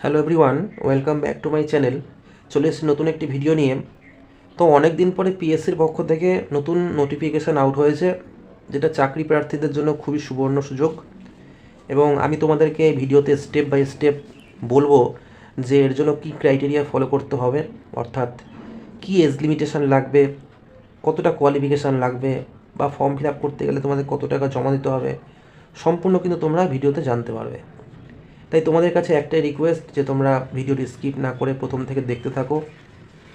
Hello everyone, welcome back to my channel. চলে এসেছি নতুন একটি ভিডিও নিয়ে। তো অনেক দিন পরে পিএসসির পক্ষ থেকে নতুন নোটিফিকেশান আউট হয়েছে, যেটা চাকরি প্রার্থীদের জন্য খুবই সুবর্ণ সুযোগ। এবং আমি তোমাদেরকে এই ভিডিওতে স্টেপ বাই স্টেপ বলবো যে এর জন্য কী ক্রাইটেরিয়া ফলো করতে হবে, অর্থাৎ কী এজ লিমিটেশান লাগবে, কতটা কোয়ালিফিকেশান লাগবে, বা ফর্ম ফিল আপ করতে গেলে তোমাদের কত টাকা জমা দিতে হবে, সম্পূর্ণ কিন্তু তোমরা ভিডিওতে জানতে পারবে। তাই তোমাদের কাছে একটাই রিকোয়েস্ট যে তোমরা ভিডিওটি স্কিপ না করে প্রথম থেকে দেখতে থাকো,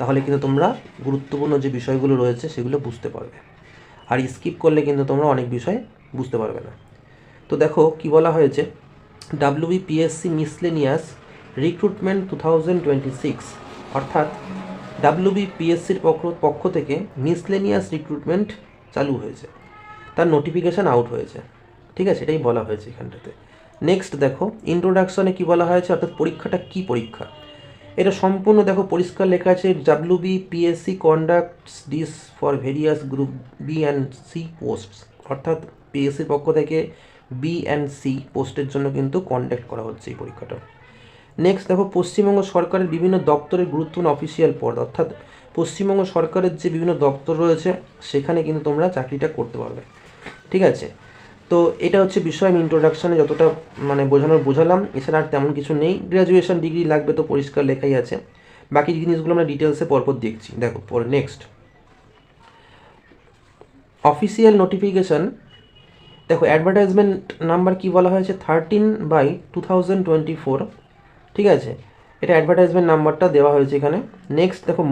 তাহলে কিন্তু তোমরা গুরুত্বপূর্ণ যে বিষয়গুলো রয়েছে সেগুলো বুঝতে পারবে। আর স্কিপ করলে কিন্তু তোমরা অনেক বিষয় বুঝতে পারবে না। তো দেখো কি বলা হয়েছে, ডাব্লিউবিপিএসসি মিসলেনিয়াস রিক্রুটমেন্ট 2026, অর্থাৎ ডাব্লিউবিপিএসসির পক্ষ থেকে মিসলেনিয়াস রিক্রুটমেন্ট চালু হয়েছে, তার নোটিফিকেশান আউট হয়েছে। ঠিক আছে, এটাই বলা হয়েছে এখানটাতে। নেক্সট দেখো, ইন্ট্রোডাকশনে কি বলা হয়েছে, অর্থাৎ পরীক্ষাটা কি পরীক্ষা, এটা সম্পূর্ণ দেখো পরিষ্কার লেখা আছে। WBPSC conducts this for various group B and C posts, অর্থাৎ পিএসসির পক্ষ থেকে বি অ্যান্ড সি পোস্টের জন্য কিন্তু কন্ডাক্ট করা হচ্ছে এই পরীক্ষাটা। নেক্সট দেখো, পশ্চিমবঙ্গ সরকারের বিভিন্ন দপ্তরের গুরুত্বপূর্ণ অফিসিয়াল পদ, অর্থাৎ পশ্চিমবঙ্গ সরকারের যে বিভিন্ন দপ্তর রয়েছে সেখানে কিন্তু তোমরা চাকরিটা করতে পারবে। ঠিক আছে, তো এটা হচ্ছে বিষয়। আমি ইন্ট্রোডাকশানে যতটা বোঝালাম, এছাড়া আর তেমন কিছু নেই। গ্র্যাজুয়েশন ডিগ্রি লাগবে তো পরিষ্কার লেখাই আছে, বাকি জিনিসগুলো আমরা ডিটেলসে পরপর দেখছি। দেখো পরে নেক্সট অফিসিয়াল নোটিফিকেশান। দেখো অ্যাডভার্টাইজমেন্ট নাম্বার কি বলা হয়েছে, 13/2024। ঠিক আছে, এটা অ্যাডভার্টাইজমেন্ট নাম্বারটা দেওয়া হয়েছে এখানে। নেক্সট দেখো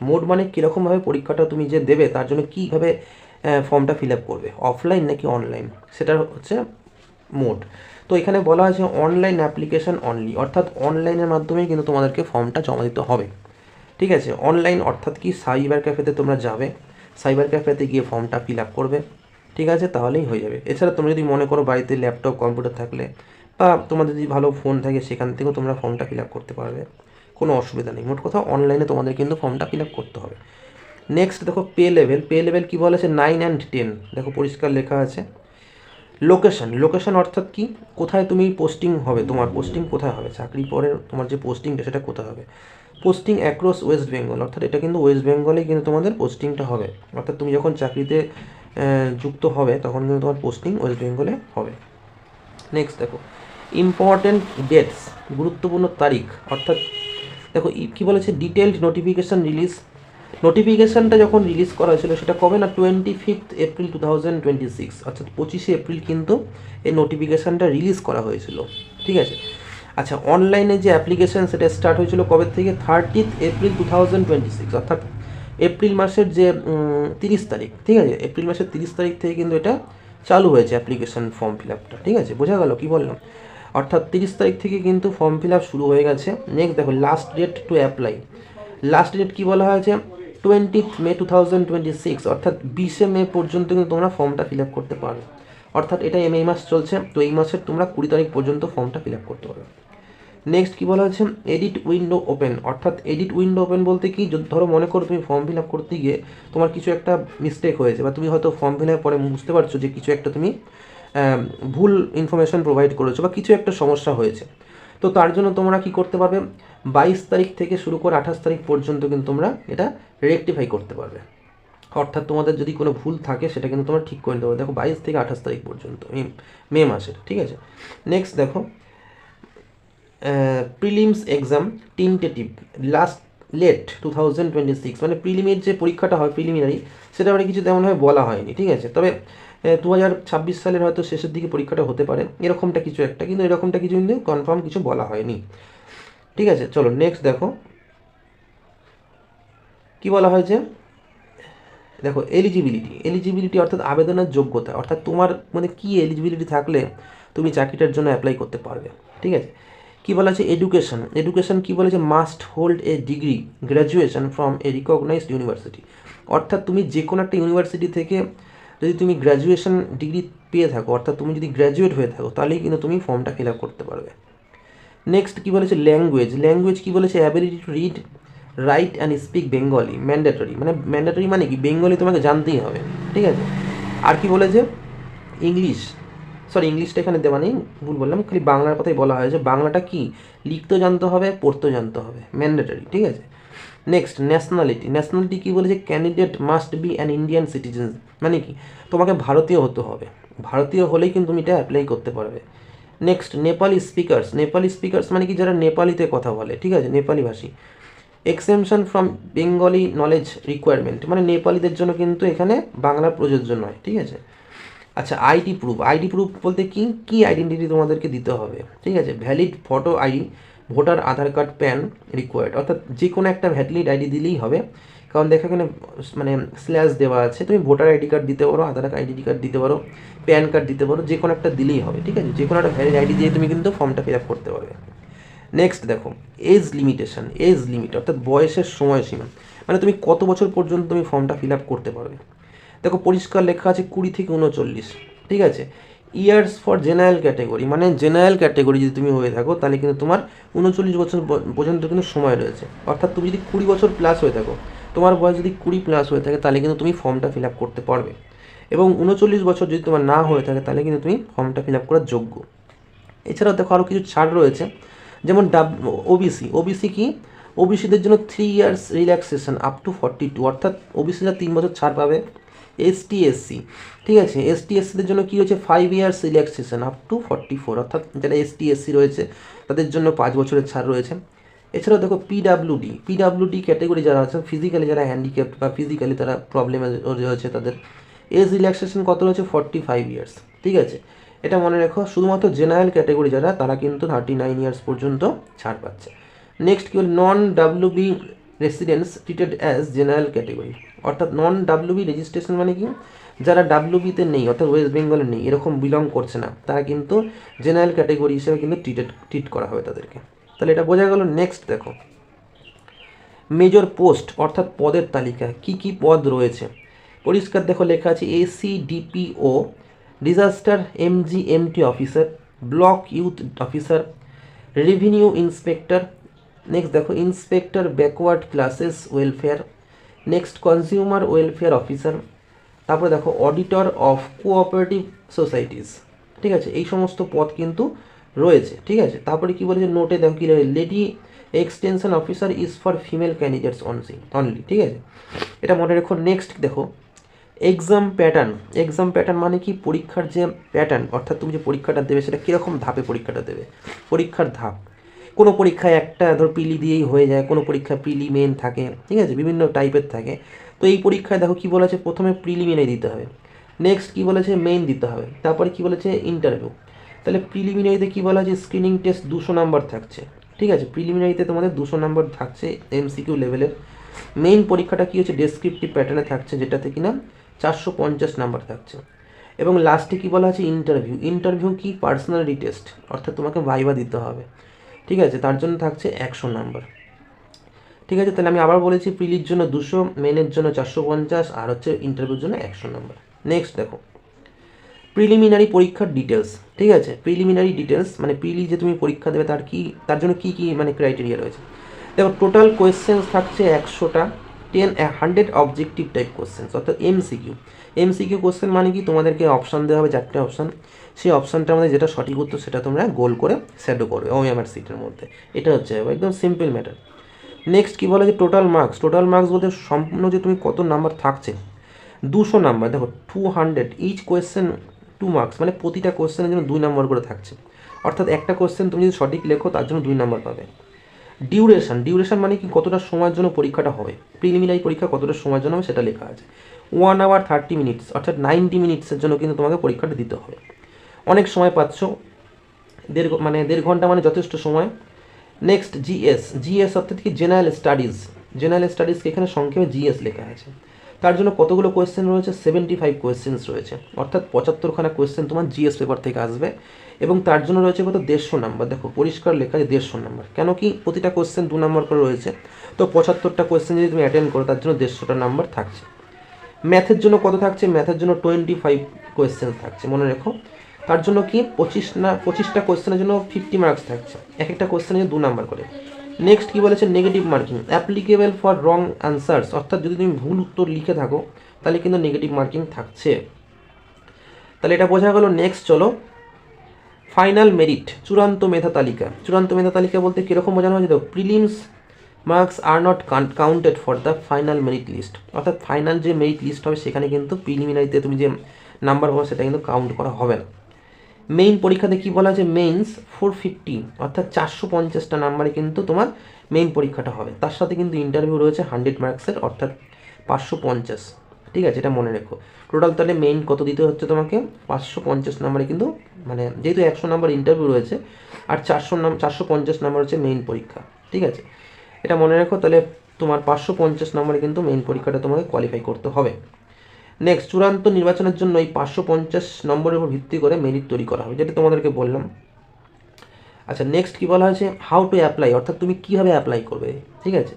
মোড মানে কীরকমভাবে পরীক্ষাটা তুমি যে দেবে তার জন্য কীভাবে ফর্মটা ফিল আপ করবে, অফলাইন নাকি অনলাইন, সেটা হচ্ছে মোড। তো এখানে বলা হয়েছে অনলাইন অ্যাপ্লিকেশান অনলি, অর্থাৎ অনলাইনের মাধ্যমেই কিন্তু তোমাদেরকে ফর্মটা জমা দিতে হবে। ঠিক আছে, অনলাইন অর্থাৎ কি, সাইবার ক্যাফেতে তোমরা যাবে, সাইবার ক্যাফেতে গিয়ে ফর্মটা ফিল আপ করবে। ঠিক আছে, তাহলেই হয়ে যাবে। এছাড়া তোমরা যদি মনে করো বাড়িতে ল্যাপটপ কম্পিউটার থাকলে বা তোমাদের যদি ভালো ফোন থাকে সেখান থেকেও তোমরা ফর্মটা ফিল আপ করতে পারবে, কোনো অসুবিধা নেই। মোট কথা অনলাইনে তোমাদের কিন্তু ফর্মটা ফিল আপ করতে হবে। নেক্সট দেখো পে লেভেল কী বলেছে, 9 and 10, দেখো পরিষ্কার লেখা আছে। লোকেশন অর্থাৎ কি, কোথায় তুমি পোস্টিং হবে, তোমার পোস্টিং কোথায় হবে, চাকরি পরে তোমার যে পোস্টিংটা সেটা কোথায় হবে। পোস্টিং অ্যাক্রস ওয়েস্ট বেঙ্গল, অর্থাৎ এটা কিন্তু ওয়েস্ট বেঙ্গলেই কিন্তু তোমাদের পোস্টিংটা হবে, অর্থাৎ তুমি যখন চাকরিতে যুক্ত হবে তখন কিন্তু তোমার পোস্টিং ওয়েস্ট বেঙ্গলে হবে। নেক্সট দেখো ইম্পর্টেন্ট ডেটস, গুরুত্বপূর্ণ তারিখ, অর্থাৎ দেখো কী বলেছে, ডিটেলড নোটিফিকেশান রিলিজ। নোটিফিকেশানটা যখন রিলিজ করা হয়েছিল সেটা কবে না, 25 এপ্রিল 2026, অর্থাৎ 25শে এপ্রিল কিন্তু এই নোটিফিকেশানটা রিলিজ করা হয়েছিল। ঠিক আছে, আচ্ছা অনলাইনে যে অ্যাপ্লিকেশান সেটা স্টার্ট হয়েছিল কবে থেকে, 30 এপ্রিল 2026, অর্থাৎ এপ্রিল মাসের যে 30 তারিখ। ঠিক আছে, এপ্রিল মাসের 30 তারিখ থেকে কিন্তু এটা চালু হয়েছে অ্যাপ্লিকেশান ফর্ম ফিল আপটা। ঠিক আছে, বোঝা গেল কী বললাম, অর্থাৎ 30 তারিখ থেকে কিন্তু ফর্ম ফিল আপ শুরু হয়ে গেছে। নেক্সট দেখো last date to apply, last date কী বলা হয়েছে, 20 মে 2026, অর্থাৎ 20শে মে পর্যন্ত কিন্তু তোমরা ফর্মটা ফিল আপ করতে পারবে। অর্থাৎ এটা এই মাস চলছে, তো এই মাসের তোমরা 20 তারিখ পর্যন্ত ফর্মটা ফিল আপ করতে পারবে। নেক্সট কী বলা হচ্ছে, এডিট উইন্ডো ওপেন, অর্থাৎ এডিট উইন্ডো ওপেন বলতে কি, ধরো মনে করো তুমি ফর্ম ফিল আপ করতে গিয়ে তোমার কিছু একটা মিস্টেক হয়েছে, বা তুমি হয়তো ফর্ম ফিল আপ পরে বুঝতে পারছো যে কিছু একটা তুমি ভুল ইনফরমেশান প্রোভাইড করেছো বা কিছু একটা সমস্যা হয়েছে। তো তার জন্য তোমরা কি করতে পারবে, 22 তারিখ থেকে শুরু করে 28 তারিখ পর্যন্ত কিন্তু তোমরা এটা রেকটিফাই করতে পারবে। অর্থাৎ তোমাদের যদি কোনো ভুল থাকে সেটা কিন্তু তোমরা ঠিক করে নিতে পারবে। দেখো 22 থেকে 28 তারিখ পর্যন্ত মে মাসের। ঠিক আছে, নেক্সট দেখো prelims exam tentative last late 2026, মানে প্রিলিমের যে পরীক্ষাটা হয় প্রিলিমিনারি, সেটা মানে কিছু তেমনভাবে বলা হয়নি। ঠিক আছে, তবে 2026 সালের হয়তো শেষের দিকে পরীক্ষাটা হতে পারে, এরকমটা কিছু একটা, কিন্তু এরকমটা কিছু কিন্তু কনফার্ম কিছু বলা হয়নি। ঠিক আছে, চলো নেক্সট দেখো কি বলা হয়েছে। দেখো এলিজিবিলিটি অর্থাৎ আবেদনের যোগ্যতা, অর্থাৎ তোমার মানে কি এলিজিবিলিটি থাকলে তুমি চাকরিটার জন্য অ্যাপ্লাই করতে পারবে। ঠিক আছে, কী বলা আছে, এডুকেশন কী বলেছে, must hold a degree graduation from a recognised university, অর্থাৎ তুমি যে কোনো একটা ইউনিভার্সিটি থেকে যদি তুমি গ্র্যাজুয়েশন ডিগ্রি পেয়ে থাকো, অর্থাৎ তুমি যদি গ্র্যাজুয়েট হয়ে থাকো, তাহলেই কিন্তু তুমি ফর্মটা ফিল আপ করতে পারবে। নেক্সট কী বলেছে, ল্যাঙ্গুয়েজ কী বলেছে, ability to read write and speak Bengali mandatory, মানে ম্যান্ডেটরি মানে কি, বেঙ্গলি তোমাকে জানতেই হবে। ঠিক আছে, আর কি বলেছে, ইংলিশ সরি ইংলিশটা এখানে দেওয়া নেই, ভুল বললাম, খালি বাংলার কথাই বলা হয়েছে। বাংলাটা কি লিখতেও জানতে হবে, পড়তেও জানতে হবে, ম্যান্ডেটরি, ঠিক আছে। নেক্সট ন্যাশনালিটি, ন্যাশনালিটি কী বলেছে, candidate must be an Indian citizen, মানে কি তোমাকে ভারতীয় হতে হবে, ভারতীয় হলেই কিন্তু তুমি এটা অ্যাপ্লাই করতে পারবে। Next Nepali speakers, Nepali speakers মানে কি যারা নেপালিতে কথা বলে, ঠিক আছে, নেপালি ভাষী। Exemption from Bengali knowledge requirement, মানে নেপালিদের জন্য কিন্তু এখানে বাংলা প্রযোজ্য নয়, ঠিক আছে। আচ্ছা আইডি প্রুফ, আইডি প্রুফ বলতে কি কি আইডেন্টিটি তোমাদেরকে দিতে হবে, ঠিক আছে, ভ্যালিড ফটো আইডি, ভোটার আধার কার্ড, প্যান রিকোয়ার্ড, অর্থাৎ যে কোনো একটা ভ্যালিড আইডি দিলেই হবে। কারণ দেখো এখানে মানে স্ল্যাশ দেওয়া আছে, তুমি ভোটার আইডি কার্ড দিতে পারো, আধার আইডি কার্ড দিতে পারো, প্যান কার্ড দিতে পারো, যে কোনো একটা দিলেই হবে, ঠিক আছে, যে কোনো একটা ভ্যালিড আইডি দিয়ে তুমি কিন্তু ফর্মটা ফিল আপ করতে পারবে। নেক্সট দেখো এজ লিমিটেশন, এজ লিমিট অর্থাৎ বয়সের সময়সীমা, মানে তুমি কত বছর পর্যন্ত তুমি ফর্মটা ফিল আপ করতে পারবে। দেখো পরিষ্কার লেখা আছে 20 থেকে 39, ঠিক আছে। ইয়ার্স ফর জেনারেল ক্যাটেগরি, মানে জেনারেল ক্যাটেগরি যদি তুমি হয়ে থাকো তাহলে কিন্তু তোমার 39 বছর পর্যন্ত কিন্তু সময় রয়েছে। অর্থাৎ তুমি যদি 20 বছর প্লাস হয়ে থাকো, তোমার বয়স যদি 20 প্লাস হয়ে থাকে তাহলে কিন্তু তুমি ফর্মটা ফিল আপ করতে পারবে। এবং 39 বছর যদি তোমার না হয়ে থাকে তাহলে কিন্তু তুমি ফর্মটা ফিল আপ করার যোগ্য। এছাড়াও দেখো আরও কিছু ছাড় রয়েছে, যেমন ওবিসি, ওবিসি কি, ওবিসিদের জন্য 3 ইয়ার্স রিল্যাক্সেশন আপ টু 42, অর্থাৎ ওবিসিরা 3 বছর ছাড় পাবে। এসটি এসসি, ঠিক আছে, এসটি এসসিদের জন্য কী হচ্ছে 5 ইয়ার্স রিল্যাক্সেশন আপ টু 44, অর্থাৎ যারা এসটি এসসি রয়েছে তাদের জন্য 5 বছরের ছাড় রয়েছে। এছাড়াও দেখো পিডাব্লিউডি, পিডাব্লিউডি ক্যাটেগরি যারা আছে, ফিজিক্যালি যারা হ্যান্ডিক্যাপ্ট বা ফিজিক্যালি তারা প্রবলেমে রয়েছে, তাদের এজ রিল্যাক্সেশন কত রয়েছে 45 ইয়ার্স, ঠিক আছে। এটা মনে রেখো, শুধুমাত্র জেনারেল ক্যাটেগরি যারা তারা কিন্তু 39 ইয়ার্স পর্যন্ত ছাড় পাচ্ছে। নেক্সট কি হল non WB residents treated as general category, অর্থাৎ নন ডাব্লিউবি রেজিস্ট্রেশন মানে কি যারা ডাব্লিউবিতে নেই অর্থাৎ ওয়েস্ট বেঙ্গলে নেই, এরকম বিলং করছে না, তারা কিন্তু জেনারেল ক্যাটেগরি হিসেবে কিন্তু ট্রিট করা হবে তাদেরকে। তাহলে এটা বোঝা গেল। নেক্সট দেখো মেজর পোস্ট, অর্থাৎ পদের তালিকা, কি কি পদ রয়েছে পরিষ্কার দেখো লেখা আছে, ACDPO, disaster MGMT officer, block youth officer, revenue inspector, next দেখো inspector backward classes welfare, next consumer welfare officer, তারপরে দেখো অডিটর অফ কোঅপারেটিভ সোসাইটিস, ঠিক আছে, এই সমস্ত পদ কিন্তু রয়েছে, ঠিক আছে। তারপরে কি বলেছে নোটে দেখো কি lady extension officer is for female candidates only, ঠিক আছে, এটা মনে রেখো। নেক্সট দেখো এক্সাম প্যাটার্ন, এক্সাম প্যাটার্ন মানে কি পরীক্ষার যে প্যাটার্ন, অর্থাৎ তুমি যে পরীক্ষাটা দেবে সেটা কীরকম ধাপে পরীক্ষাটা দেবে, পরীক্ষার ধাপ, কোনো পরীক্ষায় একটা ধর প্রিলি দিয়েই হয়ে যায়, কোনো পরীক্ষায় প্রিলি মেন থাকে, ঠিক আছে, বিভিন্ন টাইপের থাকে। তো এই পরীক্ষায় দেখো কী বলেছে, প্রথমে প্রিলিমিনারি দিতে হবে, নেক্সট কী বলেছে মেইন দিতে হবে, তারপরে কী বলেছে ইন্টারভিউ। তাহলে প্রিলিমিনারিতে কী বলা আছে, স্ক্রিনিং টেস্ট 200 নাম্বার থাকছে, ঠিক আছে, প্রিলিমিনারিতে তোমাদের 200 নাম্বার থাকছে এমসিকিউ লেভেলের। মেইন পরীক্ষাটা কী হচ্ছে ডেসক্রিপটিভ প্যাটার্নে থাকছে, যেটাতে কিনা 450 নাম্বার থাকছে। এবং লাস্টে কী বলা আছে ইন্টারভিউ, ইন্টারভিউ কি পার্সোনালিটি টেস্ট, অর্থাৎ তোমাকে ভাইবা দিতে হবে, ঠিক আছে, তার জন্য থাকছে 100 নাম্বার, ঠিক আছে। তাহলে আমি আবার বলেছি প্রিলির জন্য 200, মেনের জন্য 450, আর হচ্ছে ইন্টারভিউর জন্য 100 নাম্বার। নেক্সট দেখো প্রিলিমিনারি পরীক্ষার ডিটেলস, ঠিক আছে, প্রিলিমিনারি ডিটেলস মানে প্রিলি যে তুমি পরীক্ষা দেবে তার জন্য কী কী মানে ক্রাইটেরিয়া রয়েছে। দেখো টোটাল কোয়েশ্চেন্স থাকছে 100টা, 100 অবজেক্টিভ টাইপ কোয়েশ্চেন্স, অর্থাৎ এমসিকিউ। এমসিকিউ কোয়েশ্চেন মানে কি তোমাদেরকে অপশান দেওয়া হবে 4টে অপশান, সেই অপশানটার মধ্যে যেটা সঠিক উত্তর সেটা তোমরা গোল করে শ্যাডো করবে ওএমআর সিটের মধ্যে, এটা হচ্ছে একদম সিম্পল ম্যাটার। নেক্সট কী বলে যে টোটাল মার্কস, টোটাল মার্কস বলতে সম্পূর্ণ যে তুমি কত নাম্বার থাকছে 200 নাম্বার, দেখো 200 ইচ কোয়েশ্চেন 2 মার্কস, মানে প্রতিটা কোয়েশ্চেনের জন্য 2 নাম্বার করে থাকছে, অর্থাৎ একটা কোয়েশ্চেন তুমি যদি সঠিক লেখো তার জন্য 2 নাম্বার পাবে। ডিউরেশন, ডিউরেশন মানে কি কতটা সময়ের জন্য পরীক্ষাটা হবে, প্রিলিমিনারি পরীক্ষা কতটা সময়ের জন্য হবে সেটা লেখা আছে, 1 hour 30 minutes, অর্থাৎ 90 মিনিটসের জন্য কিন্তু তোমাকে পরীক্ষাটা দিতে হবে। অনেক সময় পাচ্ছ, দেড় ঘন্টা মানে যথেষ্ট সময়। নেক্সট জিএস, জিএস অর্থাৎ কি জেনারেল স্টাডিজ, জেনারেল স্টাডিজকে এখানে সংক্ষেপে জিএস লেখা আছে, তার জন্য কতগুলো কোয়েশ্চেন রয়েছে 75 কোয়েশ্চেন্স রয়েছে, অর্থাৎ 75খানা কোয়েশ্চেন তোমার জিএস পেপার থেকে আসবে, এবং তার জন্য রয়েছে কত 150 নাম্বার, দেখো পরিষ্কার লেখা আছে 150 নাম্বার, কেন কি প্রতিটা কোয়েশ্চেন 2 নাম্বার করে রয়েছে, তো 75টা কোয়েশ্চেন যদি তুমি অ্যাটেন্ড করো তার জন্য 150টা নাম্বার থাকছে। ম্যাথের জন্য কত থাকছে, ম্যাথের জন্য 25 কোয়েশ্চেন থাকছে মনে রেখো, তার জন্য কি 25টা কোয়েশ্চেনের জন্য 50 মার্কস থাকছে, এক একটা কোয়েশ্চেনের 2 নাম্বার করে। নেক্সট কি বলেছে negative marking, applicable for wrong answers, অর্থাৎ যদি তুমি ভুল উত্তর লিখে থাকো তাহলে কিন্তু নেগেটিভ মার্কিং থাকছে। তাহলে এটা বোঝা গেল। নেক্সট চলো ফাইনাল মেরিট, চূড়ান্ত মেধা তালিকা। চূড়ান্ত মেধা তালিকা বলতে কীরকম বোঝানো হয়েছে? দেখো, prelims marks are not counted for the final merit list. অর্থাৎ ফাইনাল যে মেরিট লিস্ট হবে সেখানে কিন্তু প্রিলিমিনারিতে তুমি যে নাম্বার পাবে সেটা কিন্তু কাউন্ট করা হবে না। মেইন পরীক্ষাতে কী বলা আছে? মেইনস 450, অর্থাৎ 450টা নাম্বারে কিন্তু তোমার মেইন পরীক্ষাটা হবে। তার সাথে কিন্তু ইন্টারভিউ রয়েছে 100 মার্কসের, অর্থাৎ 550। ঠিক আছে, এটা মনে রেখো। টোটাল তাহলে মেইন কত দিতে হচ্ছে তোমাকে? 550 নাম্বারে কিন্তু, মানে যেহেতু 100 নাম্বার ইন্টারভিউ রয়েছে আর 450 নাম্বার হচ্ছে মেইন পরীক্ষা। ঠিক আছে, এটা মনে রেখো। তাহলে তোমার 550 নাম্বারে কিন্তু মেইন পরীক্ষাটা তোমাকে কোয়ালিফাই করতে হবে। নেক্সট, চূড়ান্ত নির্বাচনের জন্য এই 550 নম্বরের উপর ভিত্তি করে মেরিট তৈরি করা হবে, যেটা তোমাদেরকে বললাম। আচ্ছা, নেক্সট কী বলা হয়েছে? হাউ টু অ্যাপ্লাই, অর্থাৎ তুমি কীভাবে অ্যাপ্লাই করবে। ঠিক আছে,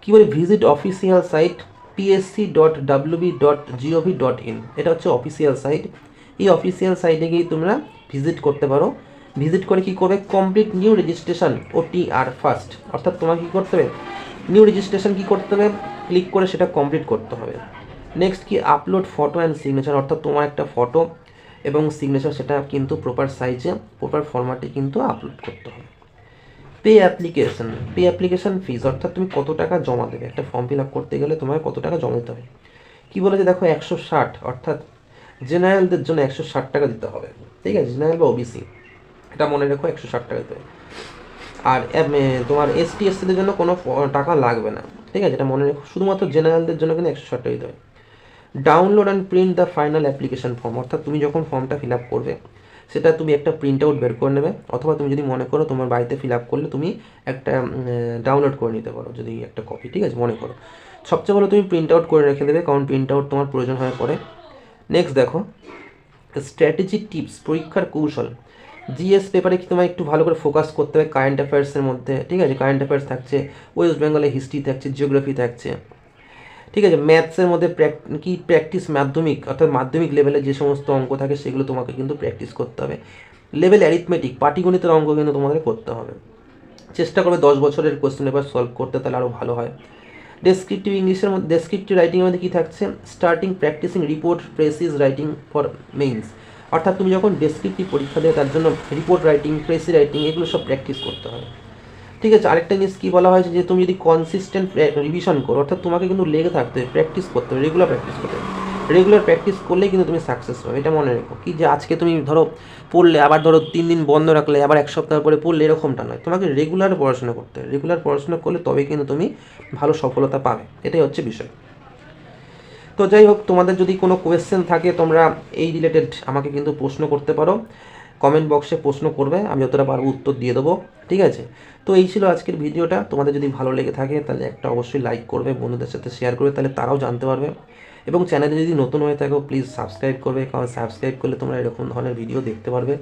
কী বলে? ভিজিট অফিসিয়াল সাইট psc.wb.gov.in, এটা হচ্ছে অফিসিয়াল সাইট। এই অফিসিয়াল সাইটে গিয়ে তোমরা ভিজিট করতে পারো। ভিজিট করে কী করবে? Complete new registration OTR first, অর্থাৎ তোমাকে কী করতে হবে? নিউ রেজিস্ট্রেশন কী করতে হবে? ক্লিক করে সেটা কমপ্লিট করতে হবে। নেক্সট কি? আপলোড ফটো অ্যান্ড সিগনেচার, অর্থাৎ তোমার একটা ফটো এবং সিগনেচার সেটা কিন্তু প্রপার সাইজে প্রপার ফরম্যাটে কিন্তু আপলোড করতে হবে। পে অ্যাপ্লিকেশন ফিজ, অর্থাৎ তুমি কত টাকা জমা দেবে। একটা ফর্ম ফিল আপ করতে গেলে তোমার কত টাকা জমা দিতে হবে। কী বলেছে দেখো? 160, অর্থাৎ জেনারেলদের জন্য 160 টাকা দিতে হবে। ঠিক আছে, জেনারেল বা ওবিসি, এটা মনে রেখো, 160 টাকা দিতে হবে। আর তোমার ST/SC-দের জন্য কোনো টাকা লাগবে না। ঠিক আছে, এটা মনে রেখো। শুধুমাত্র জেনারেলদের জন্য কিন্তু 160 টাকা দিতে হবে। Download and print the final application form, অর্থাৎ তুমি যখন ফর্মটা ফিল আপ করবে সেটা তুমি একটা প্রিন্ট আউট বের করে নেবে, অথবা তুমি যদি মনে করো তোমার বাড়িতে ফিল আপ করলে তুমি একটা ডাউনলোড করে নিতে পারো, যদি একটা কপি। ঠিক আছে, মনে করো সবচেয়ে ভালো তুমি প্রিন্ট আউট করে রেখে দেবে, কারণ প্রিন্ট আউট তোমার প্রয়োজন হয়ে পড়ে। নেক্সট দেখো, স্ট্র্যাটেজি টিপস, পরীক্ষার কৌশল। জিএস পেপারে কি তোমায় একটু ভালো করে ফোকাস করতে হবে কারেন্ট অ্যাফেয়ার্সের মধ্যে। ঠিক আছে, কারেন্ট অ্যাফেয়ার্স থাকছে, ওয়েস্ট বেঙ্গলের হিস্ট্রি থাকছে, জিওগ্রাফি থাকছে। ঠিক আছে, ম্যাথসের মধ্যে কি প্র্যাকটিস, মাধ্যমিক অর্থাৎ মাধ্যমিক লেভেলে যে সমস্ত অঙ্ক থাকে সেগুলো তোমাকে কিন্তু প্র্যাকটিস করতে হবে। লেভেল অ্যারিথমেটিক, পাটিগণিতের অঙ্ক কিন্তু তোমাদের করতে হবে। চেষ্টা করবে 10 বছরের কোয়েশ্চেন পেপার সলভ করতে, তাহলে আরও ভালো হয়। ডেসক্রিপটিভ ইংলিশের মধ্যে, ডেসক্রিপটিভ রাইটিংয়ের মধ্যে কী থাকছে? Starting practicing report precis writing for mains, অর্থাৎ তুমি যখন ডেসক্রিপটিভ পরীক্ষা দেবে তার জন্য রিপোর্ট রাইটিং, প্রেসি রাইটিং এগুলো সব প্র্যাকটিস করতে হবে। ঠিক আছে, আরেকটা জিনিস কী বলা হয়েছে? যে তুমি যদি কনসিস্টেন্ট রিভিশন করো, অর্থাৎ তোমাকে কিন্তু লেগে থাকতে হবে, প্র্যাকটিস করতে হবে, রেগুলার প্র্যাকটিস করতে হবে। রেগুলার প্র্যাকটিস করলেই কিন্তু তুমি সাকসেস পাবে, এটা মনে রেখো। কি যে আজকে তুমি ধরো পড়লে, আবার ধরো 3 দিন বন্ধ রাখলে, আবার 1 সপ্তাহ পরে পড়লে, এরকমটা নয়। তোমাকে রেগুলার পড়াশোনা করতে হবে। রেগুলার পড়াশোনা করলে তবেই কিন্তু তুমি ভালো সফলতা পাবে, এটাই হচ্ছে বিষয়। তো যাই হোক, তোমাদের যদি কোনো কোয়েশ্চেন থাকে তোমরা এই রিলেটেড আমাকে কিন্তু প্রশ্ন করতে পারো, কমেন্ট বক্সে প্রশ্ন করবে, আমি যতটা পারবো উত্তর দিয়ে দেবো। ঠিক আছে, তো এই ছিল আজকের ভিডিওটা। তোমাদের যদি ভালো লেগে থাকে তাহলে একটা অবশ্যই লাইক করবে, বন্ধুদের সাথে শেয়ার করবে, তাহলে তারাও জানতে পারবে। এবং চ্যানেলে যদি নতুন হয়ে থাকো প্লিজ সাবস্ক্রাইব করবে, কারণ সাবস্ক্রাইব করলে তোমরা এরকম ধরনের ভিডিও দেখতে পারবে।